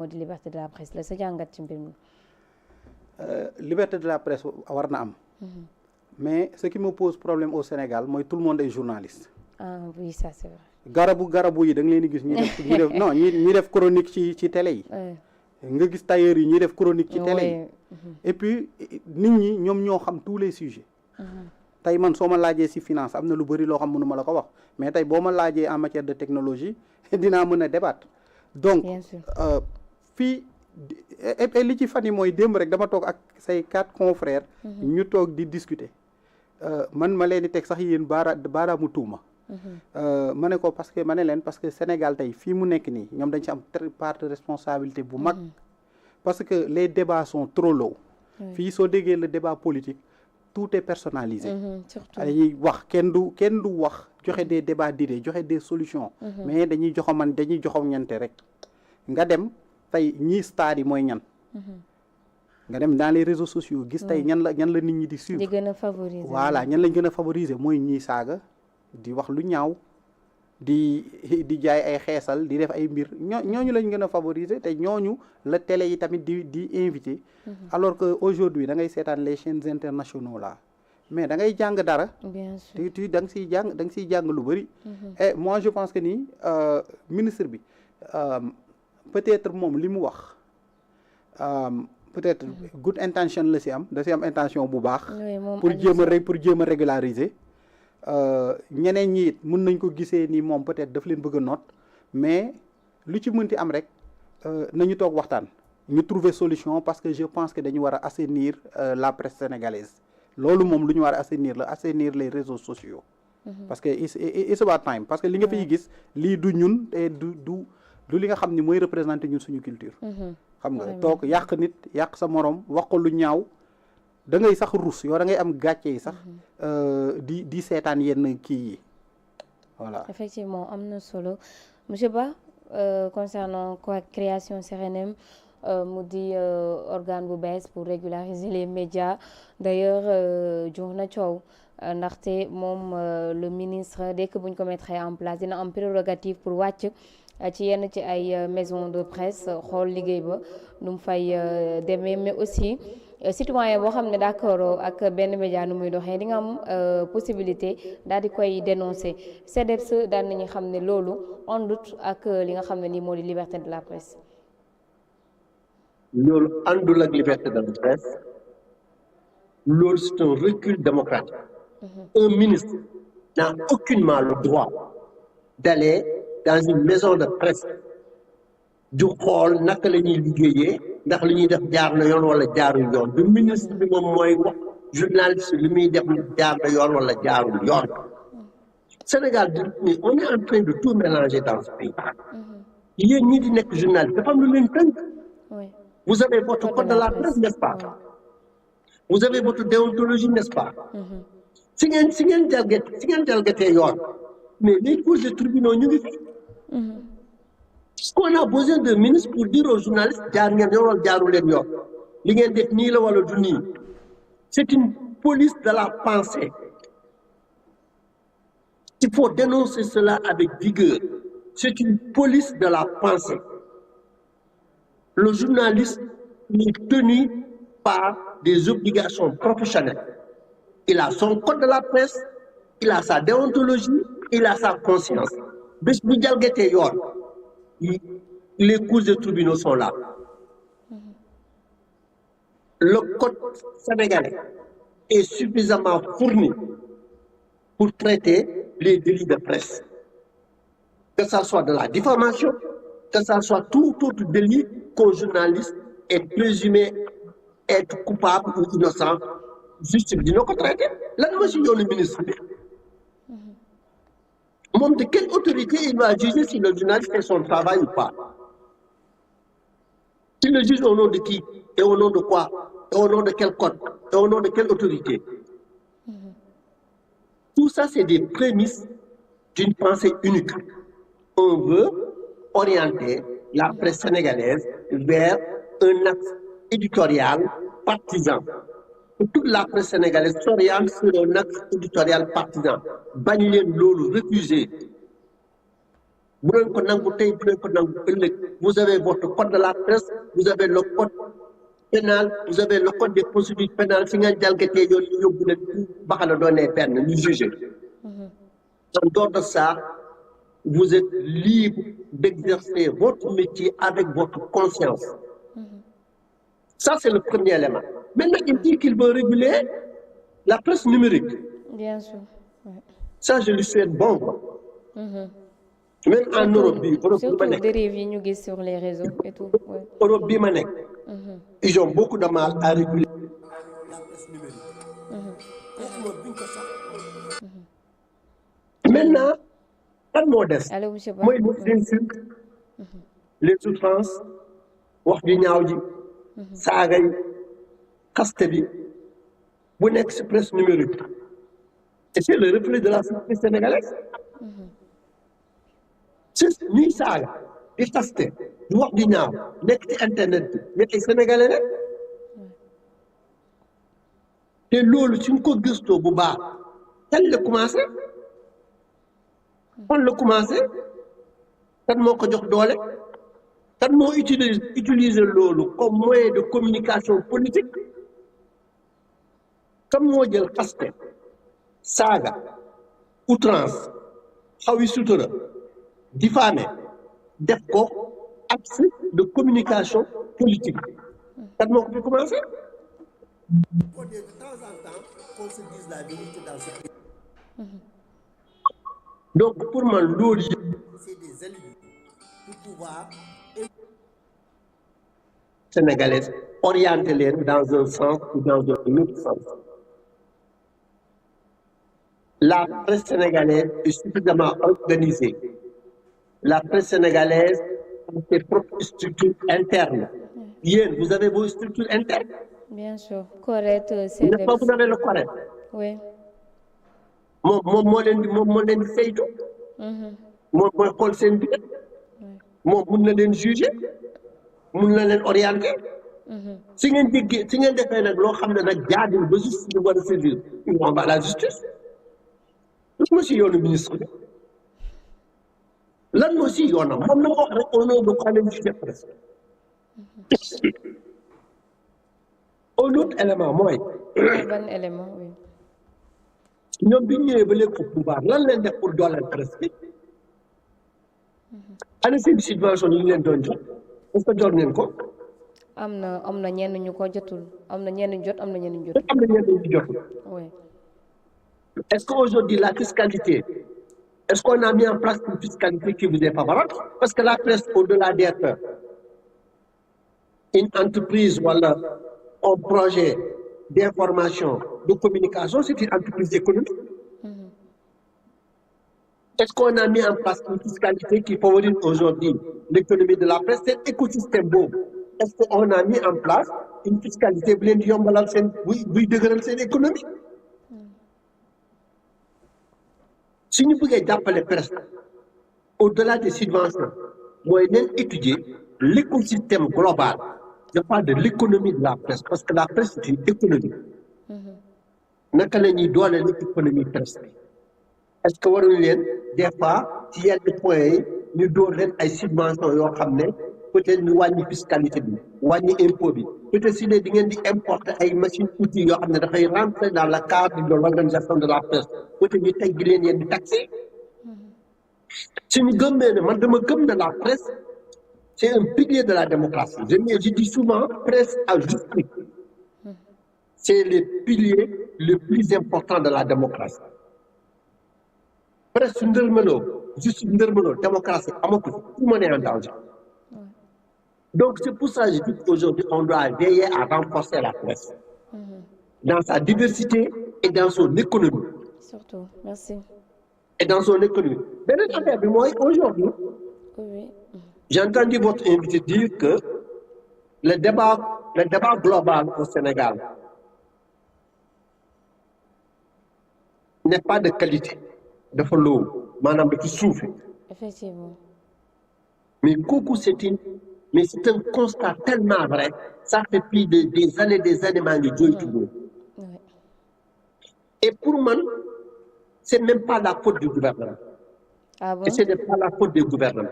moo di liberté de la presse la sa jàngat ci mbir mi. Liberté de la presse war na am. Mais ce qui me pose problème au Sénégal mooy tout le monde est journaliste. Ah oui, ça c'est vrai. garabu yi da nga leen di gis ñi def non ñi def chronique ci télé yi. nga gis tailleur yi ñuy def chronique ci télé yi. Et puis nit ñi ñoom ñoo xam tous les sujets. tey man soo ma laajee si finance am na lu bëri loo xam mënu ma la ko wax mais tey boo ma laajee en matière de technologie dinaa mën a débattre. Donc fii et li ci fan yi mooy démb rek dama toog ak say 4 confrères. ñu toog di discuter. man ma leen di teg sax yéen baaraamu tuuma. ma ne ko parce que Sénégal tey fii mu nekk nii ñoom dañ ci am part de responsabilité bu mag. parce que les débats sont trop lourds. fii soo déggee le débat politique tout est personnalisé. Surtout dañuy wax kenn du wax joxe des débats d'idées joxe des solutions. mais dañuy joxoñante rek. nga dem tey ñii stars yi mooy ñan. nga dem dans les réseaux sociaux gis tey ñan la nit ñi di suivre. di gën a favoriser voilà ñan lañ gën a favoriser mooy ñii saaga di wax lu ñaaw di jaay ay xeesal di def ay mbir ñooñu lañ gën a favoriser te ñooñu la télé yi tamit di invité. Alors que aujourd'hui da ngay seetaan les chaînes internationaux là mais da ngay jàng dara. bien sûr tu da nga siy jàng lu bëri. Et moi je pense que ni ministre bi peut-être moom li mu wax. Peut-être good intention la si am da si am intention bu baax. pour jéem a régulariser. ñeneen ñi it mën nañ ko gisee ni moom peut-être daf leen bëgg a noot mais lu ci mënti am rek nañu toog waxtaan ñu trouver solution parce que je pense que dañu war a assainir la presse sénégalaise loolu moom lu ñu war a assainir les réseaux sociaux. parce que it's about time parce que li nga fiy gis lii du ñun te du li nga xam ni mooy représenter ñun suñu culture. xam nga toog yàq nit yàq sa morom wax ko lu ñaaw da ngay sax rus yow da ngay am gàcce yi sax di seetaan yenn kii yi voilà. Effectivement am na solo monsieur Ba concernant création CRNM mu di organe bu bees pour régulariser les médias d'ailleurs jur na coow ndaxte moom le ministre dès que buñ ko mettre en place dina am prérogative pour wàcc ci yenn ci ay maison de presse xool liggéey ba nu mu fay demee mais aussi citoyen boo xam ne d'accord ak benn média nu muy doxee di nga am possibilité daal di koy dénoncer CDEPS daan nañu xam ne loolu àndut ak li nga xam ne nii moo di liberté de la presse. loolu àndul ak liberté de la presse loolu c'est un recul démocratique. Un ministre n'a aucunement le droit d'aller dans une maison de presse du xool naka la ñuy liggéeyee ndax li ñuy def jaar na yoon wala jaarul yoon du ministre bi moom mooy wax journaliste li muy def jaar na yoon wala jaarul yoon. Sénégal mais on est en train de tout mélanger dans ce pays. yéen ñi di nekk journaliste dafa am lu leen tënk. Vous avez votre code de la presse, n'est-ce pas? Vous avez votre déontologie, n'est-ce pas? Si ngeen jalgatee yoon mais les cours de tribunaux ñu ngi fi. Est-ce qu'on a besoin d'un ministre pour dire aux journalistes jaar ngeen yoon wala jaaru leen yoon li ngeen def nii la wala du nii? C'est une police de la pensée. Il faut dénoncer cela avec vigueur. C'est une police de la pensée. Le journaliste est tenu par des obligations professionnelles. Il a son code de la presse, il a sa déontologie, il a sa conscience. Bés bu jalgatee yoon les cours de tribunaux sont là. Le code sénégalais est suffisamment fourni pour traiter les délits de presse. Que ça soit de la diffamation, que ça soit tout autre délit qu'un journaliste est présumé être coupable ou innocent, justice dina ko traité. Lan moo si yoonu ministre bi moom de quelle autorité il va juger si le journaliste fait son travail ou pas? Il le juge au nom de qui et au nom de quoi et au nom de quel code et au nom de quelle autorité? Tout ça c'est des prémices d'une pensée unique. On veut orienter la presse sénégalaise vers un axe éditorial partisan. Toute la presse sénégalaise s'oriente sur un axe éditorial partisan. Bañ leen loolu refuser. bu leen ko nangu tey bu leen ko nangu ëllëg vous avez votre code de la presse vous avez le code pénal vous avez le code des procédures pénales si ngeen jalgatee yoon ñu yóbbu leen baxala doonee benn ñu jugé en dehors de ça vous êtes libre d'exercer votre métier avec votre conscience. Ça, c'est le premier élément. Maintenant, il dit qu'il veut réguler la presse numérique. Bien sûr. Ouais. Ça, je lui souhaite bon. Même surtout, en Europe, surtout dérive yi ñu gis sur les réseaux et tout. Ouais. Europe bi ma nekk, ils ont beaucoup de mal à réguler la presse numérique. Maintenant, kan moo des mooy les insultes les outrances wax ju ñaaw ji saaga yi xaste bi bu nekk ci presse numérique et c'est le reflet de la société sénégalaise c'est ñuy saaga di xaste di wax ju ñaaw nekk ci internet bi mais ay sénégalais rek te loolu suñ ko gëstoo bu baax kañ la commencé fan la commencé kan moo ko jox doole kan moo utiliser loolu comme moyen de communication politique kan moo jël xaste saaga outrance xawi sutura diffamé def ko axe de communication politique kan moo ko fi commencé faut de temps en temps qu'on se dise la vérité dans ce pays. Donc pour moi loolu c'est des alliés pour pouvoir sénégalais orienter leen dans un sens ou dans un autre sens. La presse sénégalaise est suffisamment organisée. La presse sénégalaise a ses propres structures internes. Bien, vous avez vos structures internes. Bien sûr, correct. N'est-ce pas, vous avez le correct. Oui. moo leen di saytu. moom mooy xool seen biir. moom mun na leen juger mun na leen orienter. si ngeen déggee si ngeen defee nag loo xam ne nag jaadul ba justice bi war a saisir on va à la justice. lan moo si yoonu ministre bi lan moo si yoonam moom na ma wax rek au nom de quoi leen juger presque. un autre élément mooy. ban élément oui. ñoom bi ñu ñëwee ba léegi pouvoir lan leen def pour dooleel presse bi. ana seen subvention yi ñu leen doon jox est-ce que jot ngeen ko. am na ñenn ñu ko jotul am na ñenn jot am na ñenn jot. am na ñenn ñu jotul. oui. Est-ce qu'aujourd'hui la fiscalité est-ce qu'on a mis en place une fiscalité qui vous est favorable parce que la presse au-delà d'être une entreprise wala un projet d'information de communication c'est une entreprise économique. Est-ce qu'on a mis en place une fiscalité qui favorise aujourd'hui l'économie de la presse cet écosystème boobu est-ce qu'on a mis en place une fiscalité bu leen di yombalal seen buy dëgëral seen économie. Si ñu bëggee jàppale presse au-delà des subventions mooy nañ étudier l'écosystème global je parle de l'économie de la presse parce que la presse c'est une économie naka la ñuy dooleel économie presse bi est-ce que waruñu leen des fois ci yenn points yi ñu door leen ay subventions yoo xam ne peut-être ñu wàññi fiscalité bi wàññi impôt bi peut-être si ne di ngeen di importer ay machines outils yoo xam ne dafay rentrer dans le cadre de l'organisation de la presse peut-être ñu teg gi leen yéen di taxer si ñu gëmmee ne man dama gëm ne la presse c'est un pilier de la démocratie je dis souvent presse à juste prix c'est le pilier le plus important de la démocratie presse su ndërmaloo juste ndërmaloo démocratie amatu tout le monde est en danger. Donc c'est pour ça que je dis qu'aujourd'hui on doit veiller à renforcer la presse dans sa diversité et dans son économie. Surtout, merci. Et dans son économie. Beneen affaire bi mooy aujourd'hui Oui. j'ai entendu votre invité dire que le débat global au Sénégal n'est pas de qualité dafa low maanaam dafa suufe. Effectivement. Mais kooku c'est un constat tellement vrai ça fait plus de des années maa ngi jooytu loolu. Et pour man c'est même pas la faute du gouvernement. Ah bon? Et ce n'est pas la faute des gouvernements.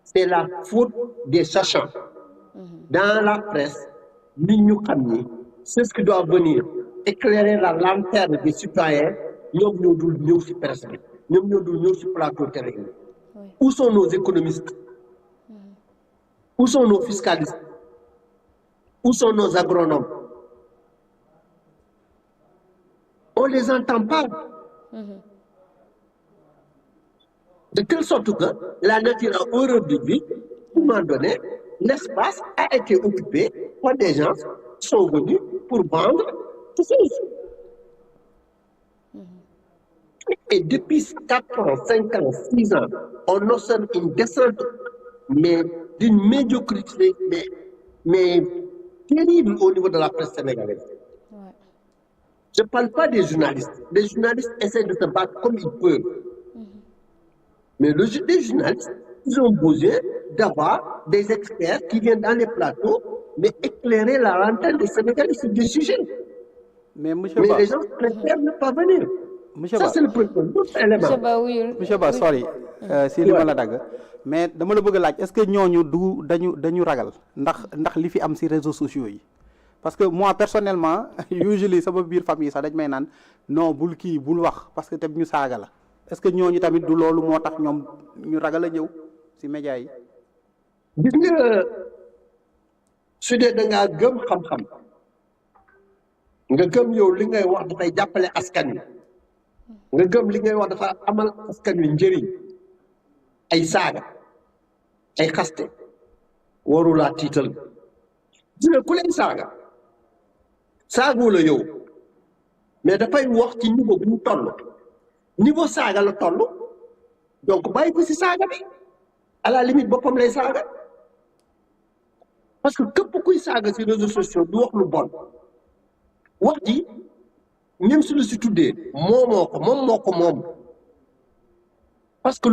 C'est la faute des sachants. Dans la presse, c'est ce qui doit venir éclairer la lanterne des citoyens. Plateau télé. Où sont nos économistes? Où sont nos fiscalistes? Où sont nos agronomes? On ne les entend pas. De telle sorte que la nature a horreur de vie. À un moment donné, l'espace a été occupé par des gens qui sont venus pour vendre tout ça. Et depuis 4 ans, 5 ans, 6 ans, on observe une descente, mais d'une médiocrité, mais terrible au niveau de la presse sénégalaise. Je ne parle pas des journalistes. Les journalistes essaient de se battre comme ils peuvent. Mais les journalistes, ils ont besoin d'avoir des experts qui viennent dans les plateaux, mais éclairer la lanterne des Sénégalais sur des sujets. Mais les gens préfèrent ne pas venir. Ça, c'est le premier élément. Monsieur Ba, sorry, si li ma la dagg mais dama la bëgg a laaj est-ce que ñooñu dañu ragal ndax li fi am ci réseaux sociaux yi parce que moi personnellement usually sama biir famille sax dañ may naan non bul kii bul wax parce que tam ñu saaga la est-ce que ñooñu tamit du loolu moo tax ñoom ñu ragal a ñëw ci média yi. gis nga su dee da ngaa gëm xam-xam nga gëm yow li ngay wax dafay jàppale askan wi nga gëm li ngay wax dafa amal askan wi njëriñ ay saaga ay xaste warulaa tiital gis nga ku leen saagu la yow mais dafay wax ci niveau bu mu toll niveau saaga la toll donc bàyyi ko ci saaga bi à la limite boppam lay saaga parce que képp kuy saaga ci réseaux sociaux du wax lu bon wax ji même su lu si tuddee moom moo ko moom parce que